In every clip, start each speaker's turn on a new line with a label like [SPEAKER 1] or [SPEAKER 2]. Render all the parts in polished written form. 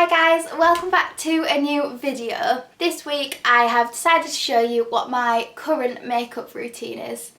[SPEAKER 1] Hi guys, welcome back to a new video. This week I have decided to show you what my current makeup routine is.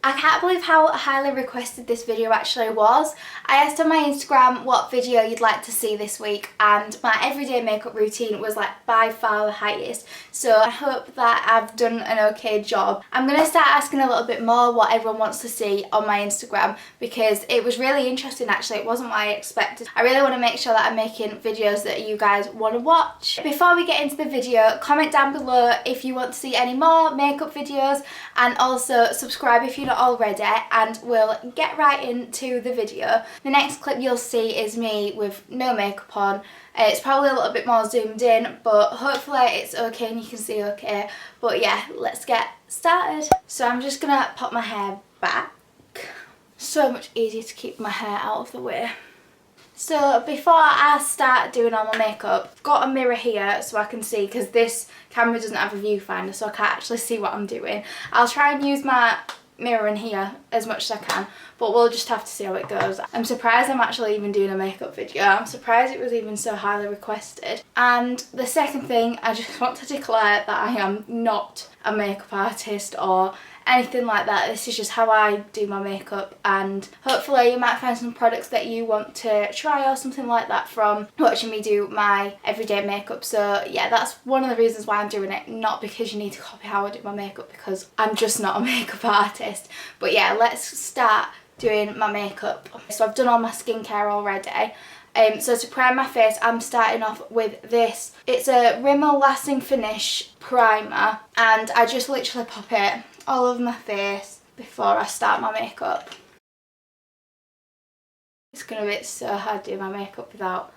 [SPEAKER 1] I can't believe how highly requested this video actually was. I asked on my Instagram what video you'd like to see this week and my everyday makeup routine was like by far the highest. So I hope that I've done an okay job. I'm going to start asking a little bit more what everyone wants to see on my Instagram because it was really interesting actually. It wasn't what I expected. I really want to make sure that I'm making videos that you guys want to watch. Before we get into the video, comment down below if you want to see any more makeup videos and also subscribe if you're not already, and we'll get right into the video. The next clip you'll see is me with no makeup on. It's probably a little bit more zoomed in, but hopefully it's okay and you can see okay. But yeah, let's get started. So I'm just gonna pop my hair back. So much easier to keep my hair out of the way. So before I start doing all my makeup, I've got a mirror here so I can see, because this camera doesn't have a viewfinder so I can't actually see what I'm doing. I'll try and use my mirror in here as much as I can, but we'll just have to see how it goes. I'm surprised I'm actually even doing a makeup video. I'm surprised it was even so highly requested. And the second thing, I just want to declare that I am not a makeup artist or anything like that. This is just how I do my makeup, and hopefully you might find some products that you want to try or something like that from watching me do my everyday makeup. So yeah, that's one of the reasons why I'm doing it, not because you need to copy how I do my makeup, because I'm just not a makeup artist. But yeah, let's start doing my makeup. So I've done all my skincare already. So to prime my face, I'm starting off with this. It's a Rimmel Lasting Finish primer, and I just literally pop it all over my face before I start my makeup. It's going to be so hard doing my makeup without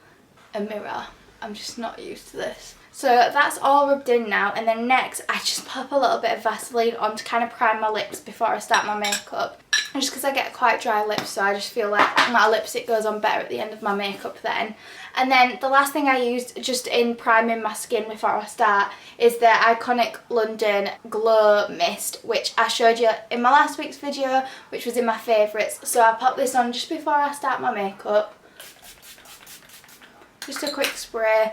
[SPEAKER 1] a mirror. I'm just not used to this. So that's all rubbed in now, and then next I just pop a little bit of Vaseline on to kind of prime my lips before I start my makeup. And just because I get quite dry lips, so I just feel like my lipstick goes on better at the end of my makeup then. And then the last thing I used just in priming my skin before I start is the iconic London Glow Mist, which I showed you in my last week's video, which was in my favourites. So I pop this on just before I start my makeup. Just a quick spray.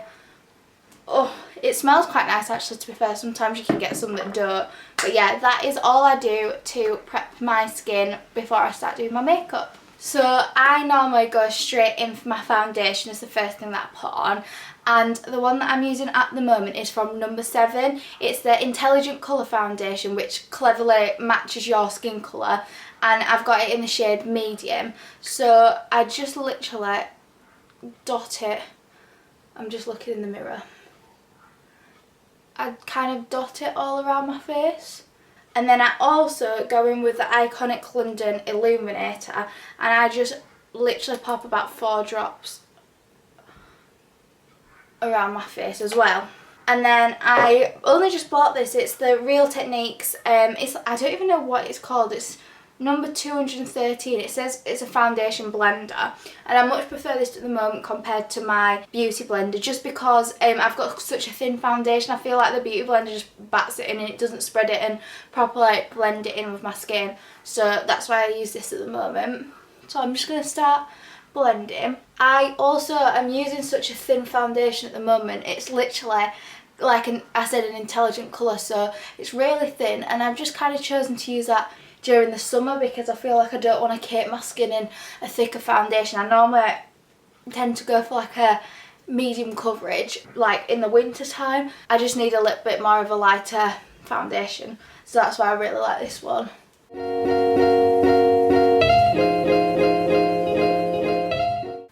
[SPEAKER 1] Oh, it smells quite nice actually, to be fair. Sometimes you can get some that don't. But yeah, that is all I do to prep my skin before I start doing my makeup. So I normally go straight in for my foundation as the first thing that I put on. And the one that I'm using at the moment is from number 7. It's the Intelligent Colour Foundation, which cleverly matches your skin colour. And I've got it in the shade medium. So I just literally dot it. I'm just looking in the mirror. I kind of dot it all around my face. And then I also go in with the iconic London Illuminator, and I just literally pop about 4 drops around my face as well. And then I only just bought this. It's the Real Techniques. I don't even know what it's called. It's number 213. It says it's a foundation blender, and I much prefer this at the moment compared to my beauty blender, just because I've got such a thin foundation. I feel like the beauty blender just bats it in and it doesn't spread it and properly blend it in with my skin. So that's why I use this at the moment. So I'm just going to start blending. I also am using such a thin foundation at the moment. It's literally like an intelligent colour, so it's really thin, and I've just kind of chosen to use that during the summer because I feel like I don't want to cake my skin in a thicker foundation. I normally tend to go for like a medium coverage, like in the winter time. I just need a little bit more of a lighter foundation, so that's why I really like this one.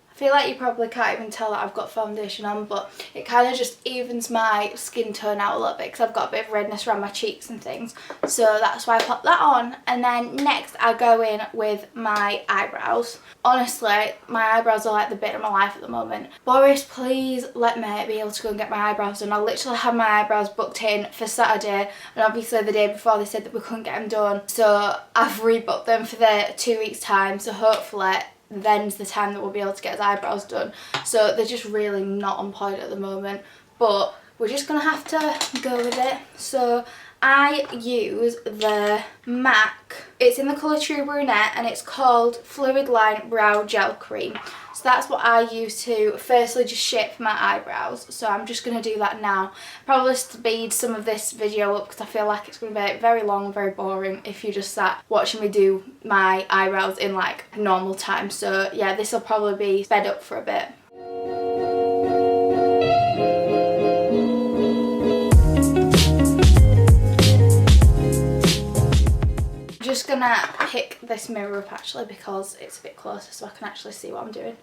[SPEAKER 1] I feel like you probably can't even tell that I've got foundation on, but it kind of just evens my skin tone out a little bit because I've got a bit of redness around my cheeks and things. So that's why I pop that on. And then next I go in with my eyebrows. Honestly, my eyebrows are like the bit of my life at the moment. Boris, please let me be able to go and get my eyebrows done. I literally had my eyebrows booked in for Saturday, and obviously the day before they said that we couldn't get them done. So I've rebooked them for the 2 weeks time, so hopefully then's the time that we'll be able to get his eyebrows done. So they're just really not on point at the moment, but we're just gonna have to go with it. So I use the MAC, it's in the colour True Brunette, and it's called Fluid Line Brow Gel Cream. So that's what I use to firstly just shape my eyebrows. So I'm just going to do that now. Probably speed some of this video up because I feel like it's going to be very long, very boring if you just sat watching me do my eyebrows in like normal time. So yeah, this will probably be sped up for a bit. Just gonna pick this mirror up actually because it's a bit closer so I can actually see what I'm doing.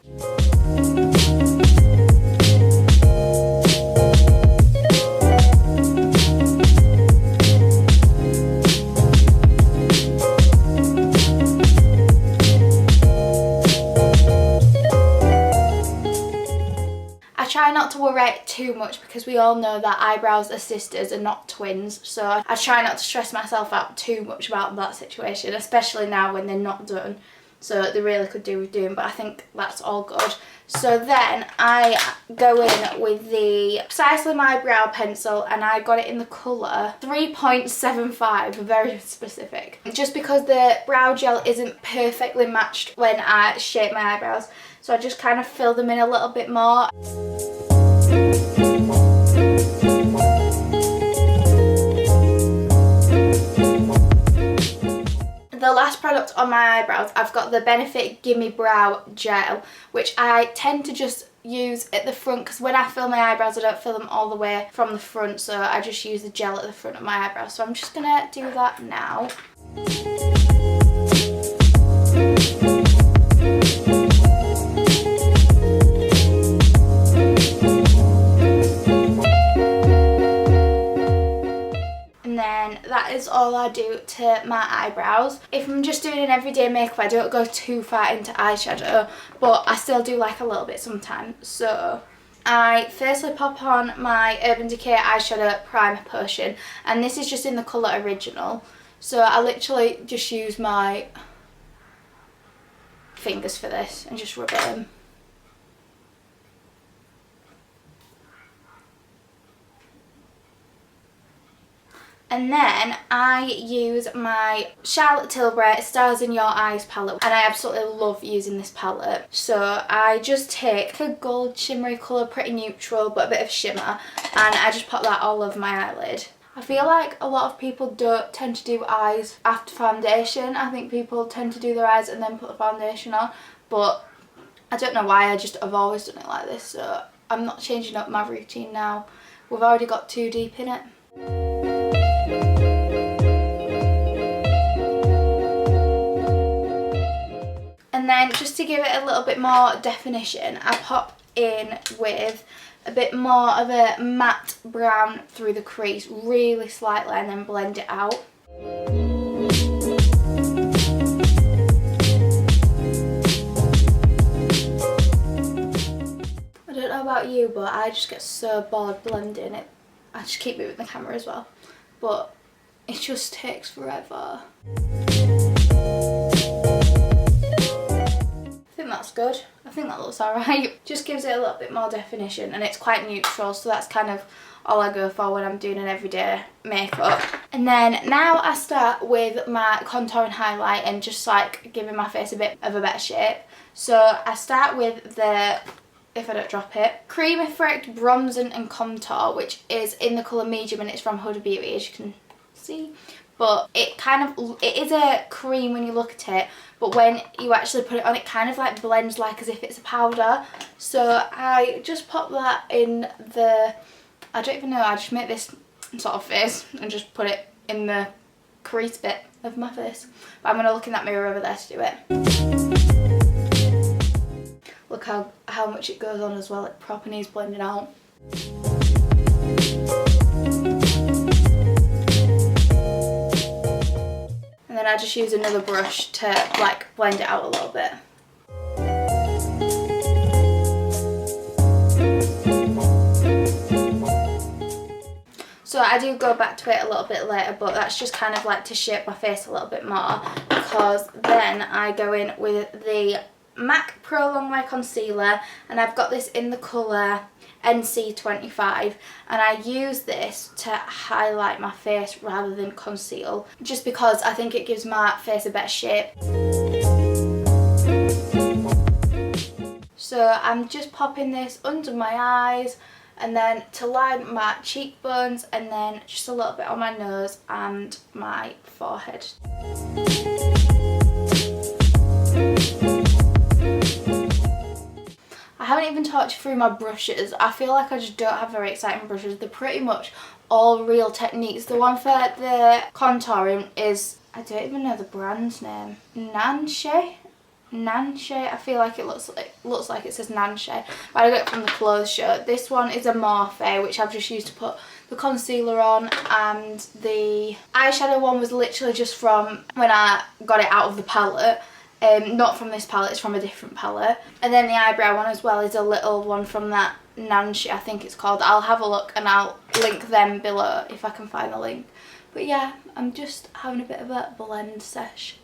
[SPEAKER 1] I try not to worry too much because we all know that eyebrows are sisters and not twins, so I try not to stress myself out too much about that situation, especially now when they're not done. So they really could do with doing, but I think that's all good. So then I go in with the Precisely My Brow pencil, and I got it in the colour 3.75, very specific. Just because the brow gel isn't perfectly matched when I shape my eyebrows, so I just kind of fill them in a little bit more. The last product on my eyebrows, I've got the Benefit Gimme Brow Gel, which I tend to just use at the front because when I fill my eyebrows I don't fill them all the way from the front, so I just use the gel at the front of my eyebrows. So I'm just gonna do that now. That is all I do to my eyebrows. If I'm just doing an everyday makeup, I don't go too far into eyeshadow, but I still do like a little bit sometimes. So I firstly pop on my Urban Decay eyeshadow primer potion, and this is just in the colour Original. So I literally just use my fingers for this and just rub it in. And then I use my Charlotte Tilbury Stars in Your Eyes palette, and I absolutely love using this palette. So I just take a gold shimmery colour, pretty neutral but a bit of shimmer, and I just pop that all over my eyelid. I feel like a lot of people don't tend to do eyes after foundation. I think people tend to do their eyes and then put the foundation on, but I don't know why, I've always done it like this, so I'm not changing up my routine now. We've already got too deep in it. And then just to give it a little bit more definition, I pop in with a bit more of a matte brown through the crease, really slightly, and then blend it out. I don't know about you, but I just get so bored blending it. I just keep moving the camera as well, but it just takes forever. That's good. I think that looks alright. Just gives it a little bit more definition, and it's quite neutral, so that's kind of all I go for when I'm doing an everyday makeup. And then now I start with my contour and highlight and just like giving my face a bit of a better shape. So I start with the, if I don't drop it, Cream Effect Bronzing and Contour, which is in the colour medium, and it's from Huda Beauty, as you can see. But it is a cream when you look at it, but when you actually put it on, it kind of like blends like as if it's a powder. So I just pop that in the, I don't even know, I just make this sort of face and just put it in the crease bit of my face. But I'm going to look in that mirror over there to do it. Look how much it goes on as well, it proper needs blending out. And then I just use another brush to like blend it out a little bit. So I do go back to it a little bit later, but that's just kind of like to shape my face a little bit more, because then I go in with the MAC Pro Longwear Concealer, and I've got this in the colour NC25, and I use this to highlight my face rather than conceal, just because I think it gives my face a better shape. So I'm just popping this under my eyes, and then to line my cheekbones, and then just a little bit on my nose and my forehead. I haven't even talked you through my brushes. I feel like I just don't have very exciting brushes. They're pretty much all Real Techniques. The one for the contouring is, I don't even know the brand's name, Nanshy. I feel like it looks like it says Nanshy, but I got it from the clothes show. This one is a Morphe, which I've just used to put the concealer on, and the eyeshadow one was literally just from when I got it out of the palette. Not from this palette, it's from a different palette. And then the eyebrow one as well is a little one from that Nanshy, I think it's called. I'll have a look and I'll link them below if I can find the link. But yeah, I'm just having a bit of a blend sesh.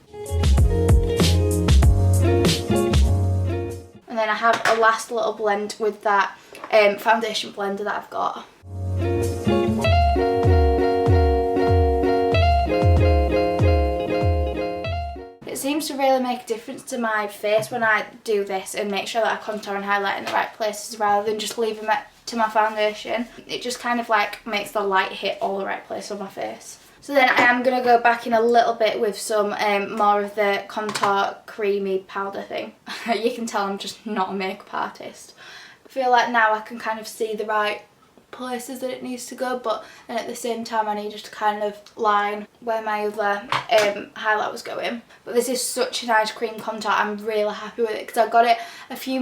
[SPEAKER 1] And then I have a last little blend with that foundation blender that I've got. It seems to really make a difference to my face when I do this and make sure that I contour and highlight in the right places rather than just leaving it to my foundation. It just kind of like makes the light hit all the right place on my face. So then I am going to go back in a little bit with some more of the contour creamy powder thing. You can tell I'm just not a makeup artist. I feel like now I can kind of see the right places that it needs to go, but then at the same time I need just to kind of line where my other highlight was going. But this is such a nice cream contour. I'm really happy with it because I got it a few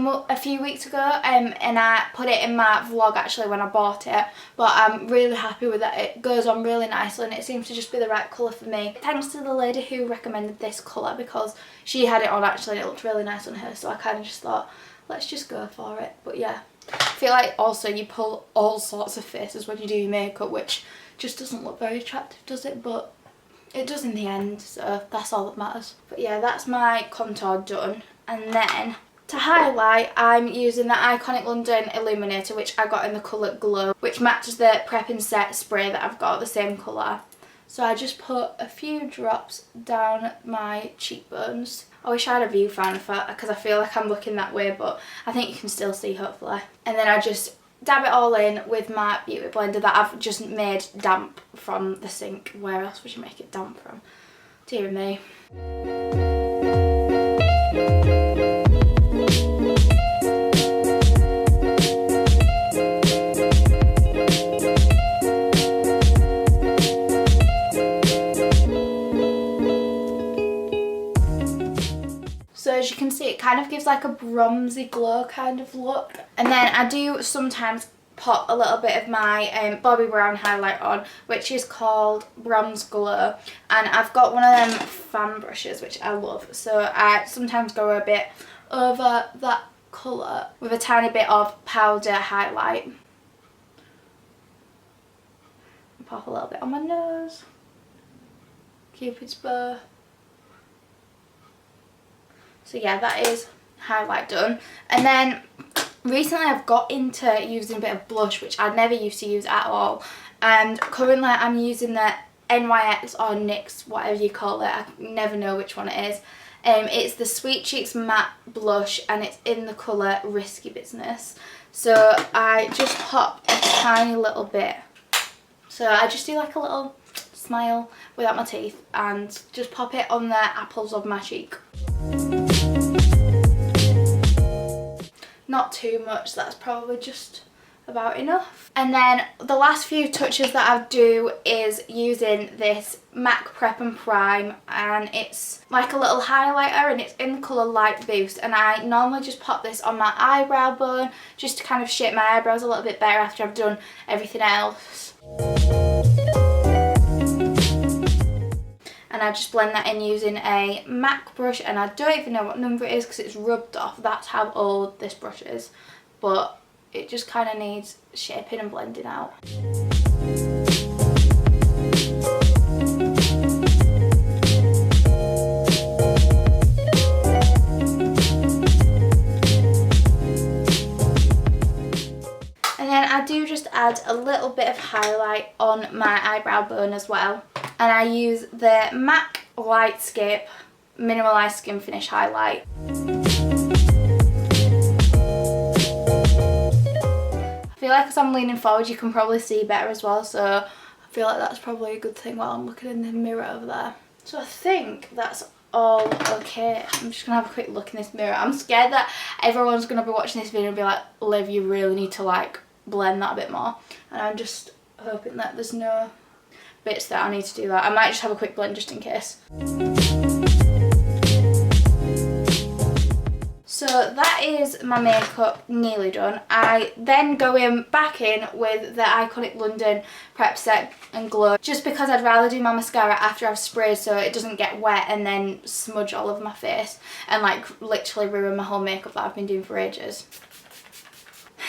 [SPEAKER 1] weeks ago and I put it in my vlog actually when I bought it, but I'm really happy with it. It goes on really nicely and it seems to just be the right colour for me. Thanks to the lady who recommended this colour because she had it on actually and it looked really nice on her, so I kind of just thought let's just go for it. But yeah, I feel like also you pull all sorts of faces when you do your makeup, which just doesn't look very attractive, does it? But it does in the end, so that's all that matters. But yeah, that's my contour done. And then to highlight, I'm using the Iconic London Illuminator, which I got in the colour Glow, which matches the Prep and Set spray that I've got, the same colour. So I just put a few drops down my cheekbones. I wish I had a viewfinder because I feel like I'm looking that way, but I think you can still see hopefully. And then I just dab it all in with my beauty blender that I've just made damp from the sink. Where else would you make it damp from? Dear me. So as you can see, it kind of gives like a bronzy glow kind of look. And then I do sometimes pop a little bit of my Bobbi Brown highlight on, which is called Bronze Glow. And I've got one of them fan brushes, which I love. So I sometimes go a bit over that colour with a tiny bit of powder highlight. Pop a little bit on my nose. Cupid's bow. So yeah, that is highlight done. And then recently I've got into using a bit of blush, which I never used to use at all. And currently I'm using the NYX or NYX, whatever you call it. I never know which one it is. It's the Sweet Cheeks Matte Blush and it's in the colour Risky Business. So I just pop a tiny little bit. So I just do like a little smile without my teeth and just pop it on the apples of my cheek. Not too much, that's probably just about enough. And then the last few touches that I do is using this MAC Prep and Prime, and it's like a little highlighter and it's in the colour Light Boost, and I normally just pop this on my eyebrow bone just to kind of shape my eyebrows a little bit better after I've done everything else. And I just blend that in using a MAC brush, and I don't even know what number it is because it's rubbed off. That's how old this brush is, but it just kind of needs shaping and blending out. And then I do just add a little bit of highlight on my eyebrow bone as well. And I use the MAC Lightscape Mineralized Skin Finish Highlight. feel like as I'm leaning forward you can probably see better as well, so I feel like that's probably a good thing while I'm looking in the mirror over there. So I think that's all okay. I'm just gonna have a quick look in this mirror. I'm scared that everyone's gonna be watching this video and be like, Liv, you really need to like blend that a bit more, and I'm just hoping that there's no bits that I need to do that. I might just have a quick blend just in case. So that is my makeup nearly done. I then go back in with the Iconic London Prep Set and Glow, just because I'd rather do my mascara after I've sprayed so it doesn't get wet and then smudge all over my face and like literally ruin my whole makeup that I've been doing for ages.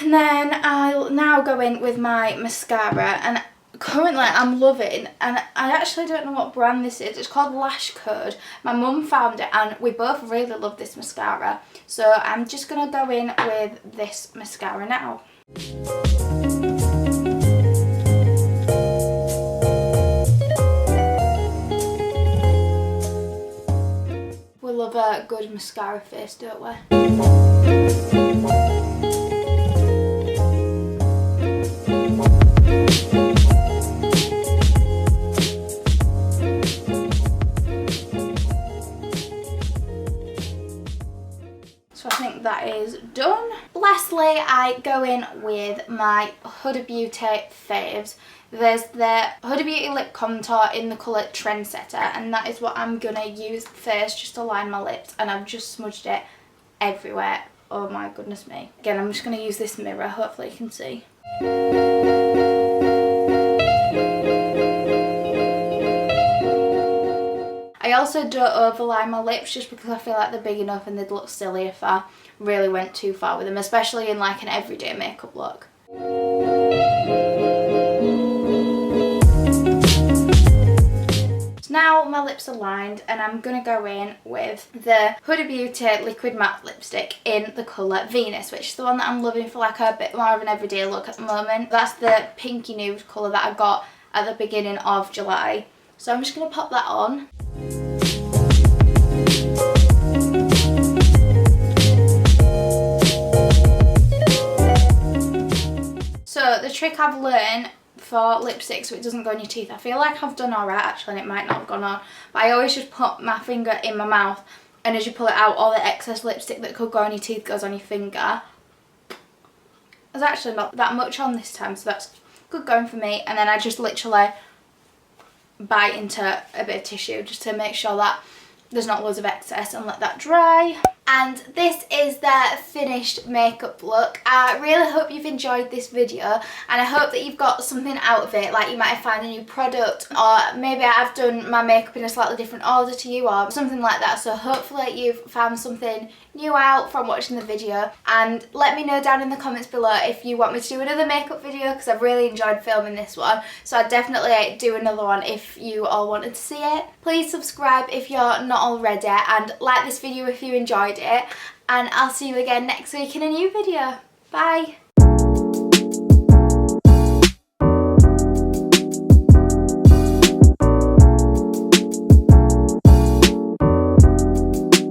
[SPEAKER 1] And then I'll now go in with my mascara, and currently I'm loving, and I actually don't know what brand this is. It's called Lash Code. My mum found it and we both really love this mascara. So I'm just going to go in with this mascara now. We love a good mascara face, don't we? So I think that is done. Lastly, I go in with my Huda Beauty faves. There's the Huda Beauty lip contour in the colour Trendsetter, and that is what I'm gonna use first just to line my lips, and I've just smudged it everywhere. Oh my goodness me. Again, I'm just gonna use this mirror, hopefully you can see. I also don't overline my lips just because I feel like they're big enough and they'd look silly if I really went too far with them, especially in like an everyday makeup look. So now my lips are lined, and I'm going to go in with the Huda Beauty Liquid Matte Lipstick in the colour Venus, which is the one that I'm loving for like a bit more of an everyday look at the moment. That's the pinky nude colour that I got at the beginning of July. So I'm just going to pop that on. So the trick I've learned for lipstick so it doesn't go in your teeth, I feel like I've done alright actually, and it might not have gone on, but I always just put my finger in my mouth, and as you pull it out, all the excess lipstick that could go on your teeth goes on your finger. There's actually not that much on this time, so that's good going for me. And then I just literally bite into a bit of tissue just to make sure that there's not loads of excess, and let that dry. And this is the finished makeup look. I really hope you've enjoyed this video, and I hope that you've got something out of it, like you might have found a new product, or maybe I've done my makeup in a slightly different order to you or something like that. So hopefully you've found something new out from watching the video, and let me know down in the comments below if you want me to do another makeup video, because I've really enjoyed filming this one, so I'd definitely do another one if you all wanted to see it. Please subscribe if you're not already, and like this video if you enjoyed it, and I'll see you again next week in a new video. Bye!